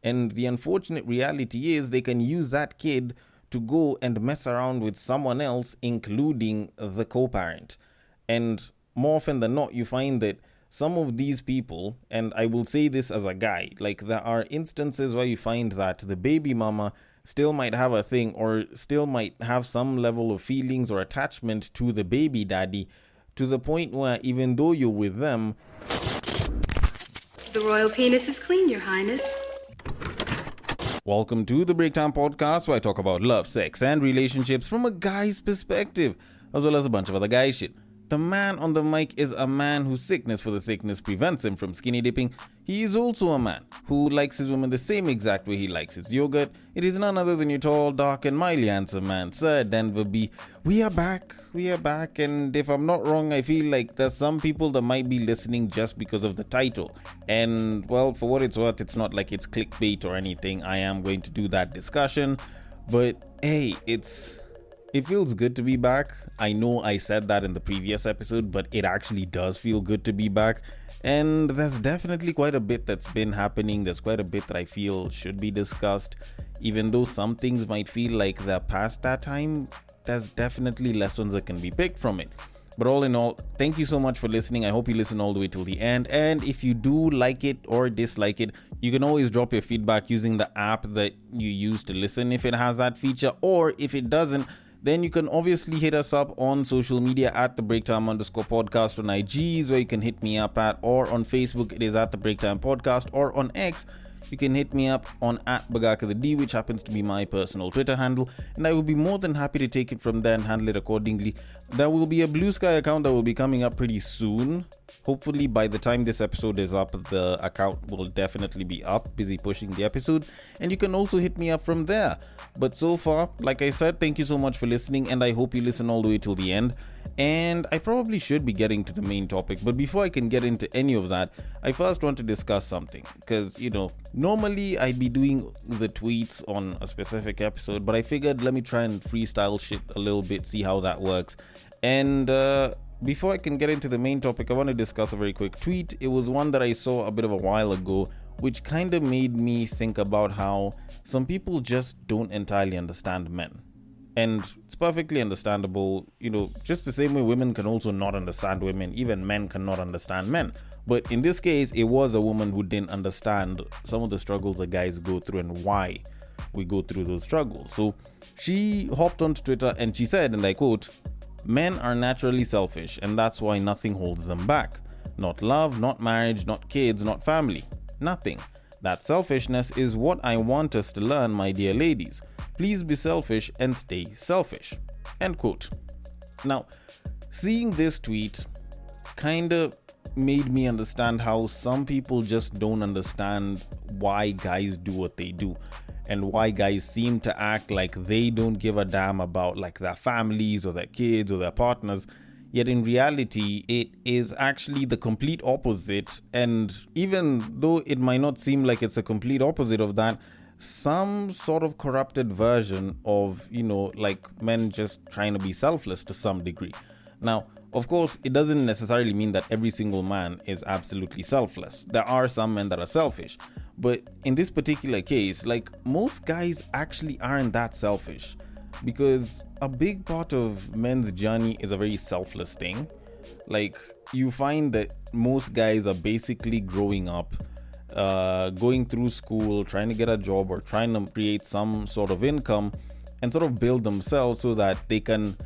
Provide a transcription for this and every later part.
And the unfortunate reality is they can use that kid to go and mess around with someone else, including the co-parent. And more often than not, you find that some of these people, and I will say this as a guy, like there are instances where you find that the baby mama still might have a thing or still might have some level of feelings or attachment to the baby daddy, to the point where even though you're with them, the royal penis is clean, Your Highness. Welcome to the Breaktime Podcast, where I talk about love, sex, and relationships from a guy's perspective, as well as a bunch of other guy shit. The man on the mic is a man whose sickness for the thickness prevents him from skinny dipping. He is also a man who likes his woman the same exact way he likes his yogurt. It is none other than your tall, dark, and mildly handsome man, Sir Denver B. We are back, and if I'm not wrong, I feel like there's some people that might be listening just because of the title. And, well, for what it's worth, it's not like it's clickbait or anything. I am going to do that discussion, but hey, it feels good to be back. I know I said that in the previous episode, but it actually does feel good to be back. And there's definitely quite a bit that's been happening. There's quite a bit that I feel should be discussed. Even though some things might feel like they're past that time, there's definitely lessons that can be picked from it. But all in all, thank you so much for listening. I hope you listen all the way till the end. And if you do like it or dislike it, you can always drop your feedback using the app that you use to listen if it has that feature. Or if it doesn't, then you can obviously hit us up on social media at the Breaktime_podcast on IG is where you can hit me up at, or on Facebook it is at the Breaktime Podcast, or on X you can hit me up on at Bagaka the D, which happens to be my personal Twitter handle, and I will be more than happy to take it from there and handle it accordingly. There will be a Bluesky account that will be coming up pretty soon. Hopefully by the time this episode is up, the account will definitely be up, busy pushing the episode, and you can also hit me up from there. But so far, like I said, thank you so much for listening, and I hope you listen all the way till the end. And I probably should be getting to the main topic, but before I can get into any of that, I first want to discuss something, because, normally I'd be doing the tweets on a specific episode, but I figured let me try and freestyle shit a little bit, see how that works. And before I can get into the main topic, I want to discuss a very quick tweet. It was one that I saw a bit of a while ago, which kind of made me think about how some people just don't entirely understand men. And it's perfectly understandable, just the same way women can also not understand women, even men cannot understand men. But in this case, it was a woman who didn't understand some of the struggles that guys go through and why we go through those struggles. So she hopped onto Twitter and she said, and I quote, "Men are naturally selfish, and that's why nothing holds them back. Not love, not marriage, not kids, not family. Nothing. That selfishness is what I want us to learn, my dear ladies. Please be selfish and stay selfish." End quote. Now, seeing this tweet kind of made me understand how some people just don't understand why guys do what they do, and why guys seem to act like they don't give a damn about like their families or their kids or their partners. Yet in reality, it is actually the complete opposite. And even though it might not seem like it's a complete opposite of that, some sort of corrupted version of, like men just trying to be selfless to some degree. Now, of course, it doesn't necessarily mean that every single man is absolutely selfless. There are some men that are selfish. But in this particular case, like, most guys actually aren't that selfish, because a big part of men's journey is a very selfless thing. Like, you find that most guys are basically growing up, going through school, trying to get a job or trying to create some sort of income and sort of build themselves so that they can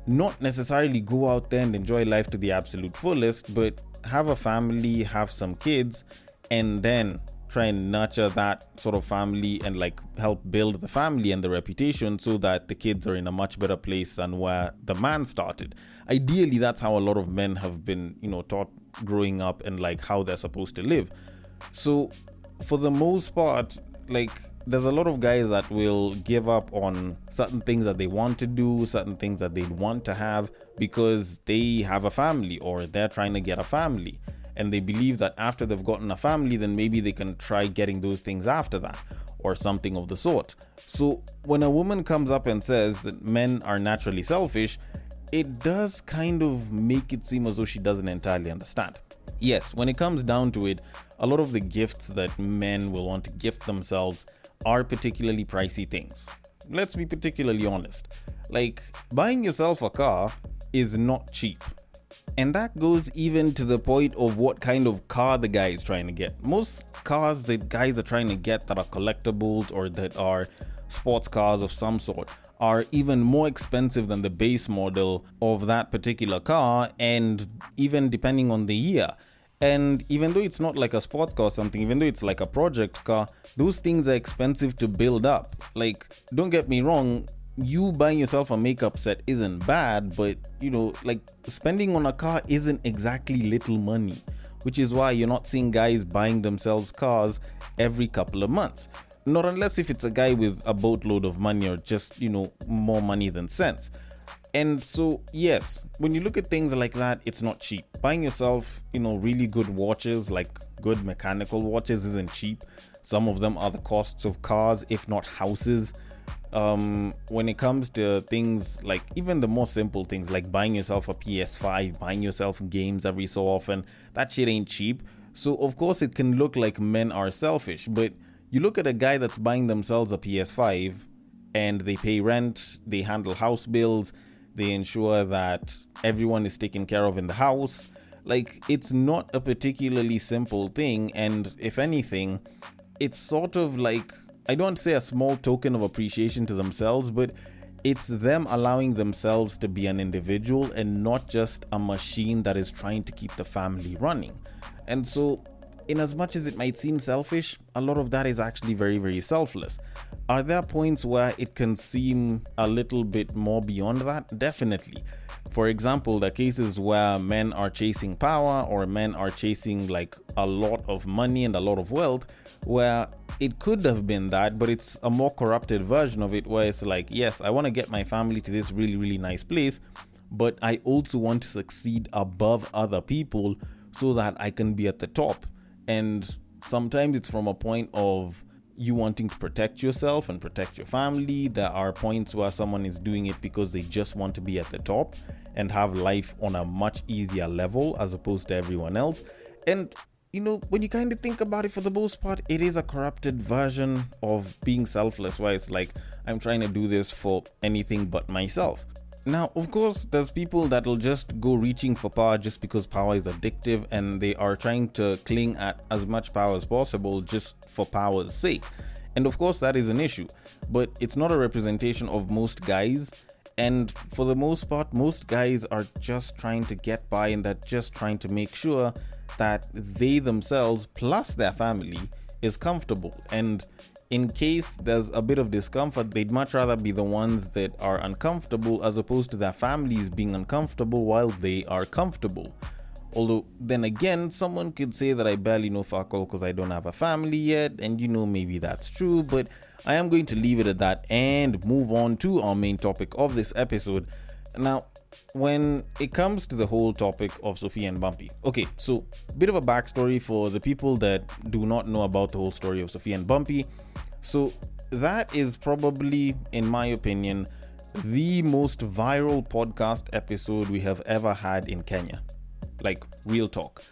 not necessarily go out there and enjoy life to the absolute fullest, but have a family, have some kids, and then try and nurture that sort of family and like help build the family and the reputation so that the kids are in a much better place than where the man started. Ideally, that's how a lot of men have been, taught growing up, and like how they're supposed to live. So for the most part, like, there's a lot of guys that will give up on certain things that they want to do, certain things that they want to have, because they have a family or they're trying to get a family. And they believe that after they've gotten a family, then maybe they can try getting those things after that, or something of the sort. So when a woman comes up and says that men are naturally selfish, it does kind of make it seem as though she doesn't entirely understand. Yes, when it comes down to it, a lot of the gifts that men will want to gift themselves are particularly pricey things. Let's be particularly honest. Like, buying yourself a car is not cheap. And that goes even to the point of what kind of car the guy is trying to get. Most cars that guys are trying to get that are collectibles or that are sports cars of some sort are even more expensive than the base model of that particular car, and even depending on the year. And even though it's not like a sports car or something, even though it's like a project car, those things are expensive to build up. Like, don't get me wrong, you buying yourself a makeup set isn't bad, but like spending on a car isn't exactly little money, which is why you're not seeing guys buying themselves cars every couple of months. Not unless if it's a guy with a boatload of money or just, more money than sense. And so, yes, when you look at things like that, it's not cheap. Buying yourself, really good watches, like good mechanical watches, isn't cheap. Some of them are the costs of cars, if not houses. When it comes to things like even the more simple things like buying yourself a PS5, buying yourself games every so often, that shit ain't cheap. So of course it can look like men are selfish, but you look at a guy that's buying themselves a PS5 and they pay rent, they handle house bills, they ensure that everyone is taken care of in the house. Like, it's not a particularly simple thing, and if anything, it's sort of like, I don't say a small token of appreciation to themselves, but it's them allowing themselves to be an individual and not just a machine that is trying to keep the family running. And so, in as much as it might seem selfish, a lot of that is actually very, very selfless. Are there points where it can seem a little bit more beyond that? Definitely. For example, the cases where men are chasing power or men are chasing like a lot of money and a lot of wealth, where it could have been that, but it's a more corrupted version of it where it's like, yes, I want to get my family to this really, really nice place, but I also want to succeed above other people so that I can be at the top. And sometimes it's from a point of you wanting to protect yourself and protect your family. There are points where someone is doing it because they just want to be at the top and have life on a much easier level as opposed to everyone else. And when you kind of think about it, for the most part, it is a corrupted version of being selfless, where it's like, I'm trying to do this for anything but myself. Now, of course, there's people that'll just go reaching for power just because power is addictive and they are trying to cling at as much power as possible just for power's sake. And of course, that is an issue, but it's not a representation of most guys. And for the most part, most guys are just trying to get by, and they're just trying to make sure that they themselves plus their family is comfortable. And in case there's a bit of discomfort, they'd much rather be the ones that are uncomfortable as opposed to their families being uncomfortable while they are comfortable. Although then again, someone could say that I barely know fuck all because I don't have a family yet, and maybe that's true, but I am going to leave it at that and move on to our main topic of this episode. Now, when it comes to the whole topic of Sophia and Bumpy, okay, so bit of a backstory for the people that do not know about the whole story of Sophia and Bumpy. So that is probably, in my opinion, the most viral podcast episode we have ever had in Kenya. Like, real talk.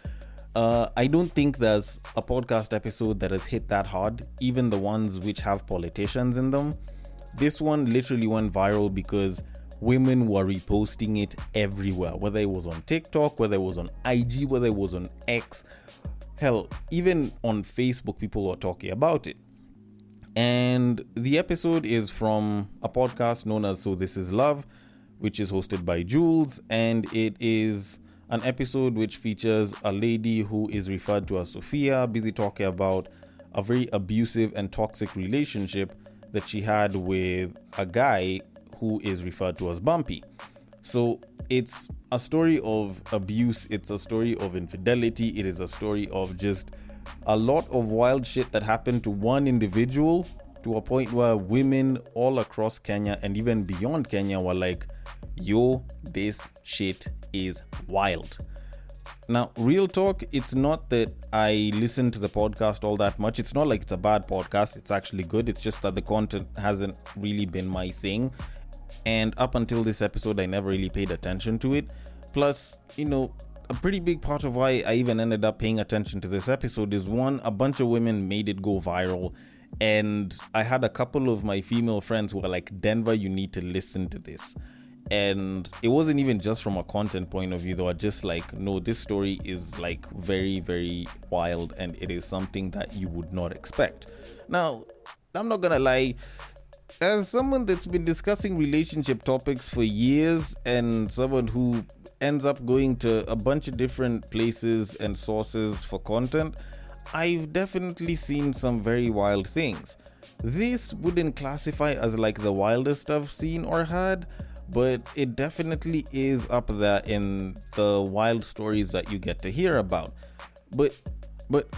I don't think there's a podcast episode that has hit that hard, even the ones which have politicians in them. This one literally went viral because women were reposting it everywhere, whether it was on TikTok, whether it was on IG, whether it was on X. Hell, even on Facebook, people were talking about it. And the episode is from a podcast known as So This Is Love, which is hosted by Jules, and it is an episode which features a lady who is referred to as Sophia, busy talking about a very abusive and toxic relationship that she had with a guy who is referred to as Bumpy. So it's a story of abuse, it's a story of infidelity, it is a story of just a lot of wild shit that happened to one individual, to a point where women all across Kenya and even beyond Kenya were like, yo, this shit is wild. Now, real talk, it's not that I listen to the podcast all that much. It's not like it's a bad podcast. It's actually good. It's just that the content hasn't really been my thing. And up until this episode, I never really paid attention to it. Plus, a pretty big part of why I even ended up paying attention to this episode is one, a bunch of women made it go viral. And I had a couple of my female friends who were like, Denver, you need to listen to this. And it wasn't even just from a content point of view, though. I just like, no, this story is like very, very wild, and it is something that you would not expect. Now, I'm not gonna lie, as someone that's been discussing relationship topics for years and someone who ends up going to a bunch of different places and sources for content, I've definitely seen some very wild things. This wouldn't classify as like the wildest I've seen or heard, but it definitely is up there in the wild stories that you get to hear about. But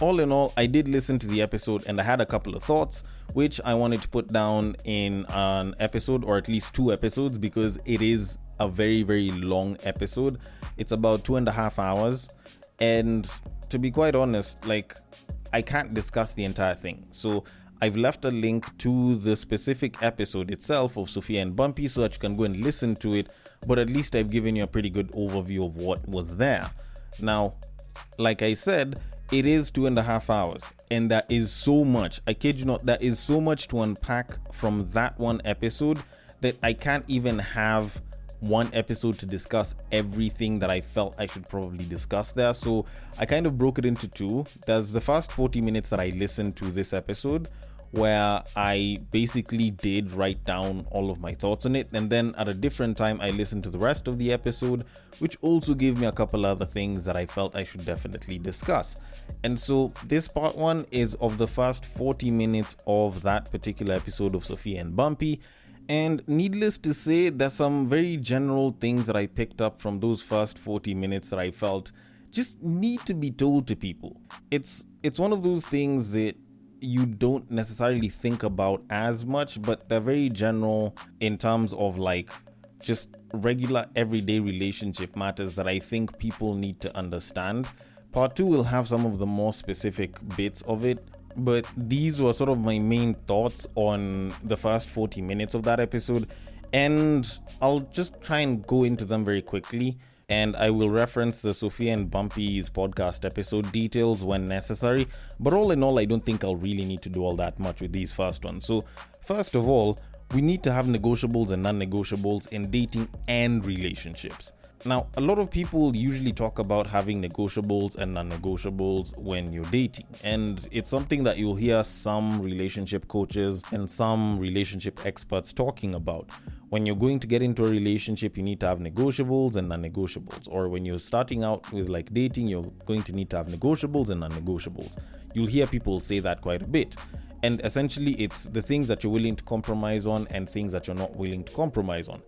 all in all, I did listen to the episode and I had a couple of thoughts, which I wanted to put down in an episode, or at least 2 episodes, because it is a very, very long episode. It's about 2.5 hours. And to be quite honest, like, I can't discuss the entire thing. So I've left a link to the specific episode itself of Sophia and Bumpy so that you can go and listen to it. But at least I've given you a pretty good overview of what was there. Now, like I said, it is 2.5 hours, and that is so much. I kid you not, that is so much to unpack from that one episode that I can't even have one episode to discuss everything that I felt I should probably discuss there. So I kind of broke it into 2. There's the first 40 minutes that I listened to this episode, where I basically did write down all of my thoughts on it, and then at a different time I listened to the rest of the episode, which also gave me a couple other things that I felt I should definitely discuss. And so this part 1 is of the first 40 minutes of that particular episode of Sophia and Bumpy. And needless to say, there's some very general things that I picked up from those first 40 minutes that I felt just need to be told to people. It's one of those things that you don't necessarily think about as much, but they're very general in terms of like just regular everyday relationship matters that I think people need to understand. Part 2 will have some of the more specific bits of it, but these were sort of my main thoughts on the first 40 minutes of that episode, and I'll just try and go into them very quickly. And I will reference the Sophia and Bumpy's podcast episode details when necessary. But all in all, I don't think I'll really need to do all that much with these first ones. So first of all, we need to have negotiables and non-negotiables in dating and relationships. Now, a lot of people usually talk about having negotiables and non-negotiables when you're dating. And it's something that you'll hear some relationship coaches and some relationship experts talking about. When you're going to get into a relationship, you need to have negotiables and non-negotiables. Or when you're starting out with like dating, you're going to need to have negotiables and non-negotiables. You'll hear people say that quite a bit. And essentially, it's the things that you're willing to compromise on and things that you're not willing to compromise on.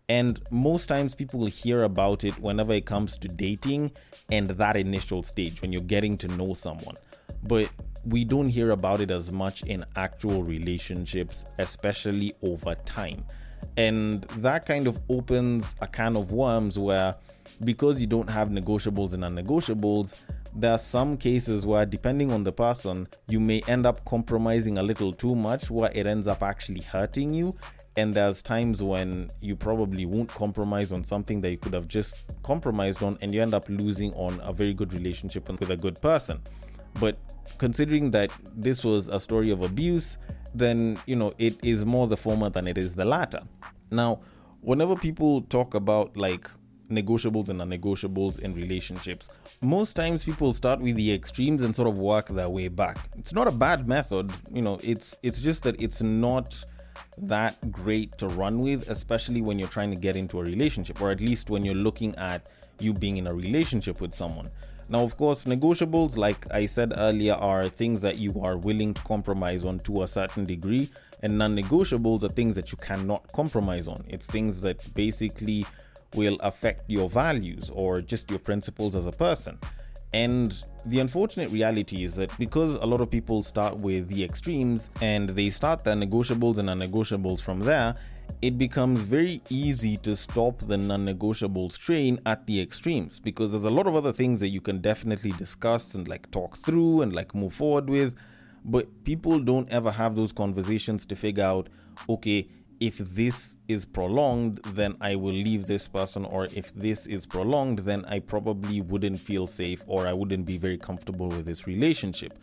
And most times people will hear about it whenever it comes to dating and that initial stage when you're getting to know someone. But we don't hear about it as much in actual relationships, especially over time. And that kind of opens a can of worms where, because you don't have negotiables and non-negotiables, there are some cases where, depending on the person, you may end up compromising a little too much where it ends up actually hurting you. And there's times when you probably won't compromise on something that you could have just compromised on, and you end up losing on a very good relationship with a good person. But considering that this was a story of abuse, then, it is more the former than it is the latter. Now, whenever people talk about like negotiables and non-negotiables in relationships, most times people start with the extremes and sort of work their way back. It's not a bad method, it's just that it's not that great to run with, especially when you're trying to get into a relationship, or at least when you're looking at you being in a relationship with someone. Now, of course, negotiables, like I said earlier, are things that you are willing to compromise on to a certain degree, and non-negotiables are things that you cannot compromise on. It's things that basically will affect your values or just your principles as a person. And the unfortunate reality is that because a lot of people start with the extremes and they start their negotiables and non-negotiables from there, it becomes very easy to stop the non-negotiables train at the extremes, because there's a lot of other things that you can definitely discuss and like talk through and like move forward with. But people don't ever have those conversations to figure out, okay, if this is prolonged, then I will leave this person, or if this is prolonged, then I probably wouldn't feel safe, or I wouldn't be very comfortable with this relationship.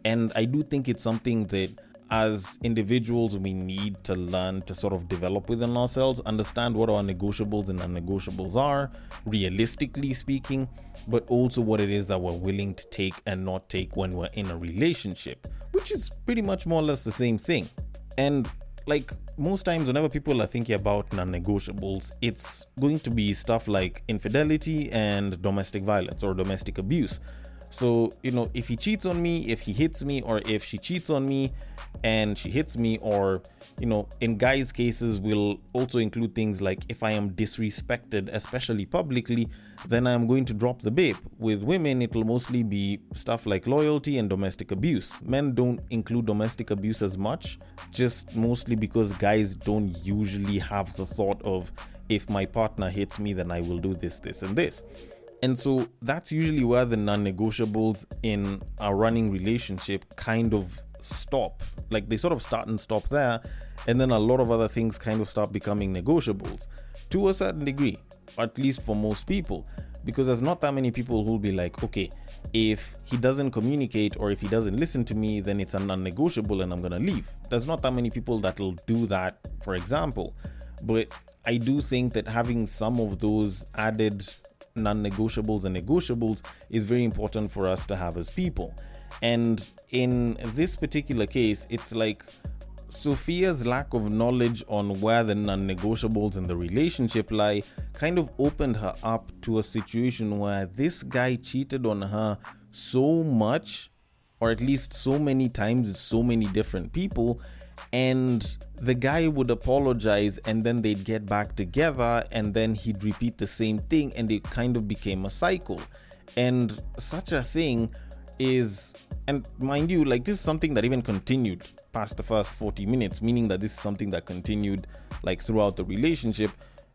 And I do think it's something that as individuals we need to learn to sort of develop within ourselves, understand what our negotiables and non-negotiables are, realistically speaking, but also what it is that we're willing to take and not take when we're in a relationship, which is pretty much more or less the same thing. And like most times whenever people are thinking about non-negotiables, it's going to be stuff like infidelity and domestic violence or domestic abuse. So, if he cheats on me, if he hits me, or if she cheats on me and she hits me, or, in guys' cases, will also include things like if I am disrespected, especially publicly, then I'm going to drop the babe. With women, it will mostly be stuff like loyalty and domestic abuse. Men don't include domestic abuse as much, just mostly because guys don't usually have the thought of, if my partner hits me, then I will do this, this, and this. And so that's usually where the non-negotiables in a running relationship kind of stop. Like they sort of start and stop there, and then a lot of other things kind of start becoming negotiables to a certain degree, at least for most people, because there's not that many people who'll be like, okay, if he doesn't communicate or if he doesn't listen to me, then it's a non-negotiable and I'm gonna leave. There's not that many people that'll do that, for example. But I do think that having some of those added non-negotiables and negotiables is very important for us to have as people. And in this particular case, it's like Sophia's lack of knowledge on where the non-negotiables in the relationship lie kind of opened her up to a situation where this guy cheated on her so much, or at least so many times with so many different people, and the guy would apologize and then they'd get back together and then he'd repeat the same thing, and it kind of became a cycle. And such a thing is, and mind you, like this is something that even continued past the first 40 minutes, meaning that this is something that continued like throughout the relationship.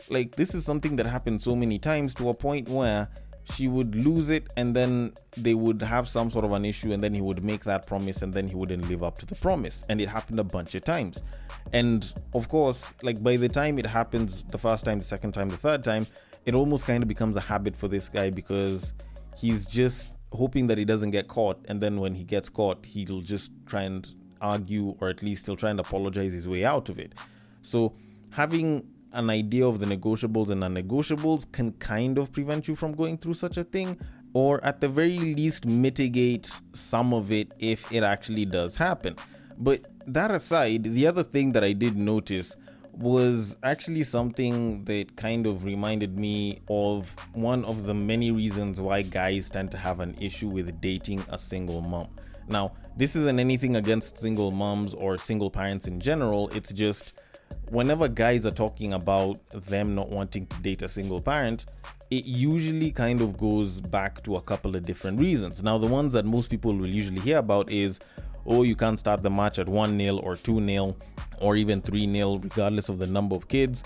Like this is something that happened so many times to a point where she would lose it and then they would have some sort of an issue, and then he would make that promise and then he wouldn't live up to the promise. And it happened a bunch of times. And of course, like by the time it happens the first time, the second time, the third time, it almost kind of becomes a habit for this guy, because he's just hoping that he doesn't get caught. And then when he gets caught, he'll just try and argue, or at least he'll try and apologize his way out of it. So having an idea of the negotiables and non-negotiables can kind of prevent you from going through such a thing, or at the very least mitigate some of it if it actually does happen. But that aside, the other thing that I did notice was actually something that kind of reminded me of one of the many reasons why guys tend to have an issue with dating a single mom. Now, this isn't anything against single moms or single parents in general. It's just whenever guys are talking about them not wanting to date a single parent, it usually kind of goes back to a couple of different reasons. Now, the ones that most people will usually hear about is, oh, you can't start the match at 1-0 or 2-0 or even 3-0, regardless of the number of kids.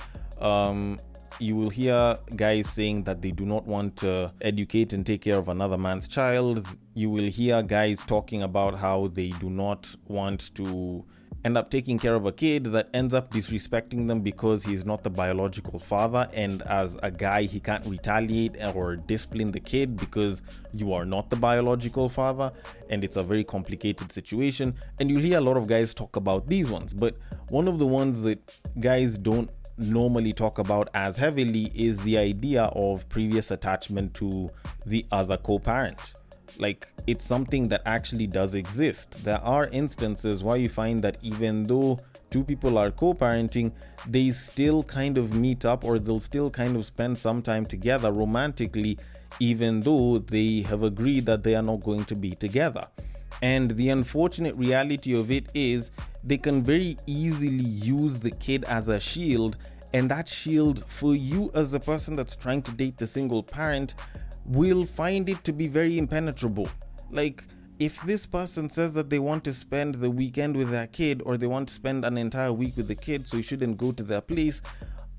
You will hear guys saying that they do not want to educate and take care of another man's child. You will hear guys talking about how they do not want to end up taking care of a kid that ends up disrespecting them because he's not the biological father, and as a guy he can't retaliate or discipline the kid because you are not the biological father, and it's a very complicated situation. And you'll hear a lot of guys talk about these ones, but one of the ones that guys don't normally talk about as heavily is the idea of previous attachment to the other co-parent. Like, it's something that actually does exist. There are instances where you find that even though two people are co-parenting, they still kind of meet up, or they'll still kind of spend some time together romantically, even though they have agreed that they are not going to be together. And the unfortunate reality of it is they can very easily use the kid as a shield, and that shield for you as the person that's trying to date the single parent will find it to be very impenetrable. Like, if this person says that they want to spend the weekend with their kid, or they want to spend an entire week with the kid, so you shouldn't go to their place,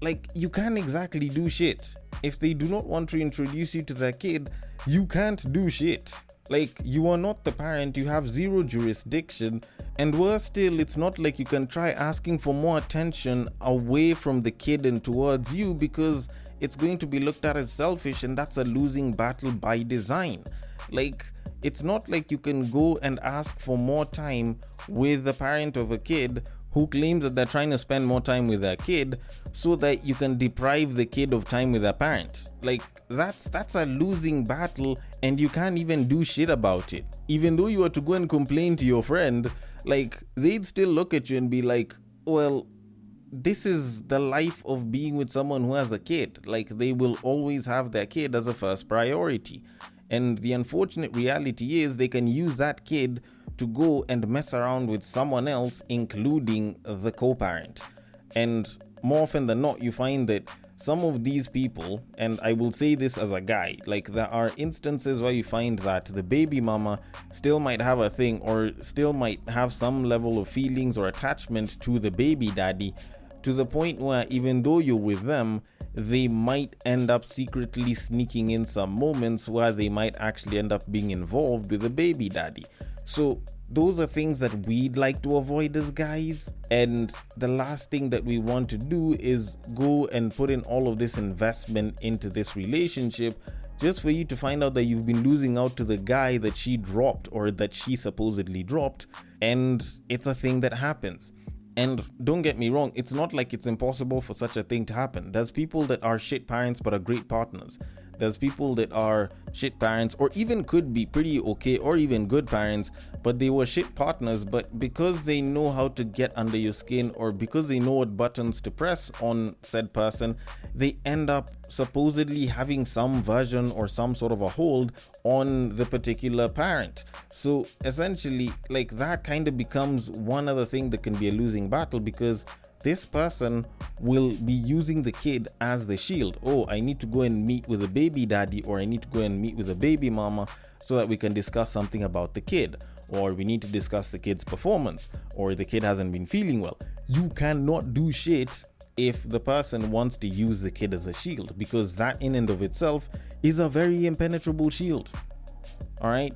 like, you can't exactly do shit. If they do not want to introduce you to their kid, you can't do shit. Like, you are not the parent, you have zero jurisdiction, and worse still, it's not like you can try asking for more attention away from the kid and towards you, because it's going to be looked at as selfish, and that's a losing battle by design. Like, it's not like you can go and ask for more time with the parent of a kid who claims that they're trying to spend more time with their kid so that you can deprive the kid of time with their parent. Like, that's a losing battle, and you can't even do shit about it. Even though you were to go and complain to your friend, like, they'd still look at you and be like, well, this is the life of being with someone who has a kid. Like, they will always have their kid as a first priority. And the unfortunate reality is they can use that kid to go and mess around with someone else, including the co-parent. And more often than not, you find that some of these people, and I will say this as a guy, like, there are instances where you find that the baby mama still might have a thing, or still might have some level of feelings or attachment to the baby daddy, to the point where even though you're with them, they might end up secretly sneaking in some moments where they might actually end up being involved with the baby daddy. So those are things that we'd like to avoid as guys. And the last thing that we want to do is go and put in all of this investment into this relationship just for you to find out that you've been losing out to the guy that she dropped, or that she supposedly dropped. And it's a thing that happens. And don't get me wrong, it's not like it's impossible for such a thing to happen. There's people that are shit parents but are great partners. There's people that are shit parents, or even could be pretty okay or even good parents, but they were shit partners, but because they know how to get under your skin, or because they know what buttons to press on said person, they end up supposedly having some version or some sort of a hold on the particular parent. So essentially, like, that kind of becomes one other thing that can be a losing battle, because this person will be using the kid as the shield. Oh, I need to go and meet with a baby daddy, or I need to go and meet with a baby mama so that we can discuss something about the kid, or we need to discuss the kid's performance, or the kid hasn't been feeling well. You cannot do shit if the person wants to use the kid as a shield, because that in and of itself is a very impenetrable shield. All right.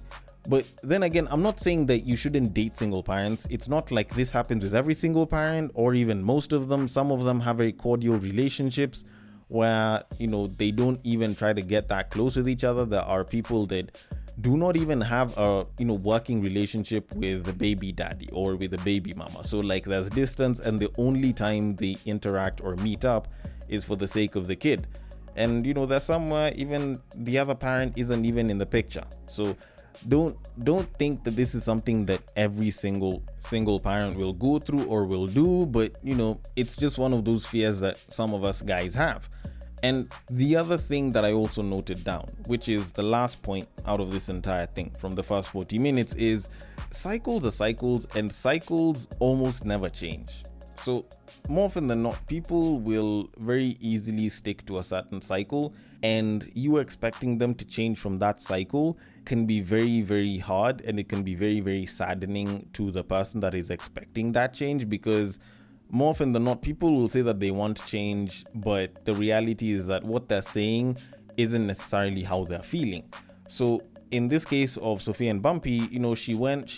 But then again, I'm not saying that you shouldn't date single parents. It's not like this happens with every single parent, or even most of them. Some of them have very cordial relationships where, you know, they don't even try to get that close with each other. There are people that do not even have a, you know, working relationship with the baby daddy or with the baby mama. So like, there's distance, and the only time they interact or meet up is for the sake of the kid. And, you know, there's somewhere even the other parent isn't even in the picture. So don't think that this is something that every single parent will go through or will do, but, you know, it's just one of those fears that some of us guys have. And the other thing that I also noted down, which is the last point out of this entire thing from the first 40 minutes, is cycles are cycles, and cycles almost never change. So more often than not, people will very easily stick to a certain cycle, and you expecting them to change from that cycle can be very, very hard, and it can be very, very saddening to the person that is expecting that change, because more often than not, people will say that they want change, but the reality is that what they're saying isn't necessarily how they're feeling. So in this case of Sophia and Bumpy, you know, she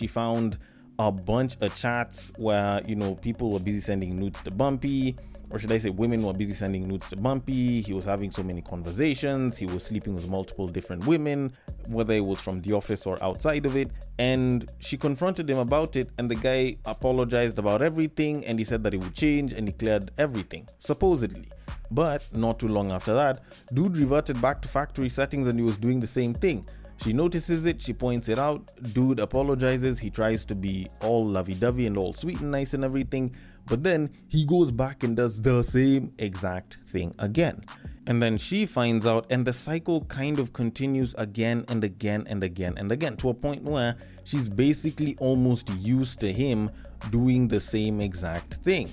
found a bunch of chats where, you know, people were busy sending nudes to Bumpy, or should I say women were busy sending nudes to Bumpy. He was having so many conversations. He was sleeping with multiple different women, whether it was from the office or outside of it. And she confronted him about it, and the guy apologized about everything, and he said that he would change, and he cleared everything, supposedly. But not too long after that, dude reverted back to factory settings, and he was doing the same thing. She notices it, she points it out, dude apologizes, he tries to be all lovey-dovey and all sweet and nice and everything, but then he goes back and does the same exact thing again. And then she finds out, and the cycle kind of continues again and again and again and again, to a point where she's basically almost used to him doing the same exact thing.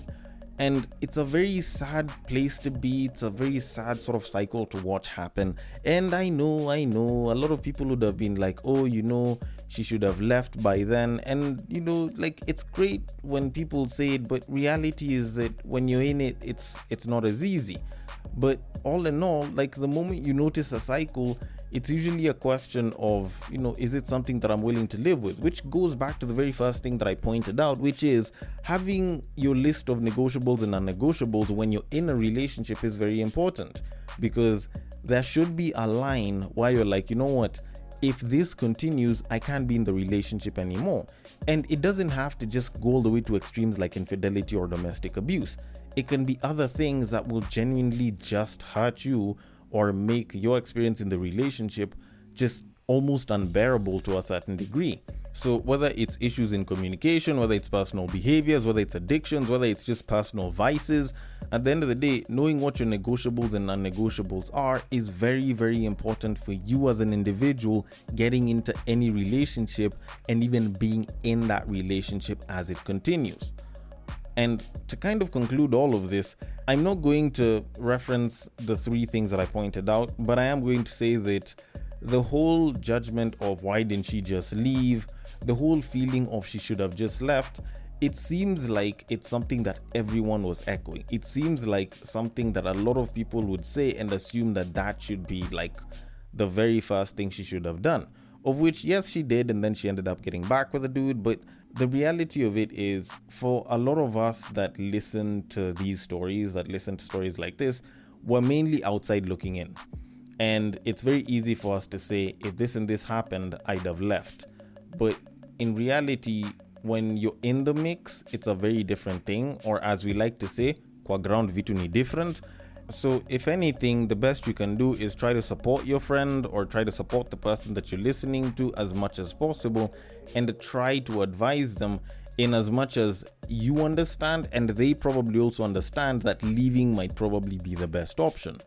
And it's a very sad place to be. It's a very sad sort of cycle to watch happen. And I know, a lot of people would have been like, oh, you know, she should have left by then. And like, it's great when people say it, but reality is that when you're in it, it's not as easy. But all in all, like, the moment you notice a cycle, it's usually a question of, is it something that I'm willing to live with? Which goes back to the very first thing that I pointed out, which is having your list of negotiables and non-negotiables when you're in a relationship is very important, because there should be a line where you're like, you know what? If this continues, I can't be in the relationship anymore. And it doesn't have to just go all the way to extremes like infidelity or domestic abuse. It can be other things that will genuinely just hurt you or make your experience in the relationship just almost unbearable to a certain degree. So whether it's issues in communication, whether it's personal behaviors, whether it's addictions, whether it's just personal vices, at the end of the day, knowing what your negotiables and non-negotiables are is very, very important for you as an individual getting into any relationship and even being in that relationship as it continues. And to kind of conclude all of this, I'm not going to reference the 3 things that I pointed out, but I am going to say that the whole judgment of why didn't she just leave, the whole feeling of she should have just left, it seems like it's something that everyone was echoing. It seems like something that a lot of people would say and assume that should be like the very first thing she should have done. Of which, yes, she did, and then she ended up getting back with the dude. But the reality of it is, for a lot of us that listen to these stories, that listen to stories like this, we're mainly outside looking in. And it's very easy for us to say, if this and this happened, I'd have left. But in reality, when you're in the mix, it's a very different thing. Or as we like to say, kwa ground vitu ni different. So if anything, the best you can do is try to support your friend or try to support the person that you're listening to as much as possible, and try to advise them in as much as you understand and they probably also understand that leaving might probably be the best option.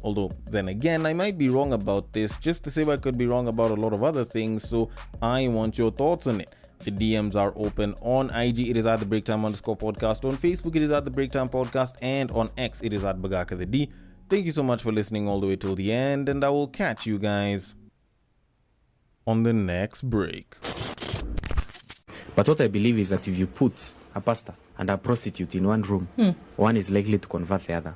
Although, then again, I might be wrong about this, just the same I could be wrong about a lot of other things, so I want your thoughts on it. The DMs are open on IG, it is at the Breaktime_podcast. On Facebook, it is at the Breaktime Podcast. And on X, it is at Bagaka the D. Thank you so much for listening all the way till the end, and I will catch you guys on the next break. But what I believe is that if you put a pastor and a prostitute in one room, one is likely to convert the other.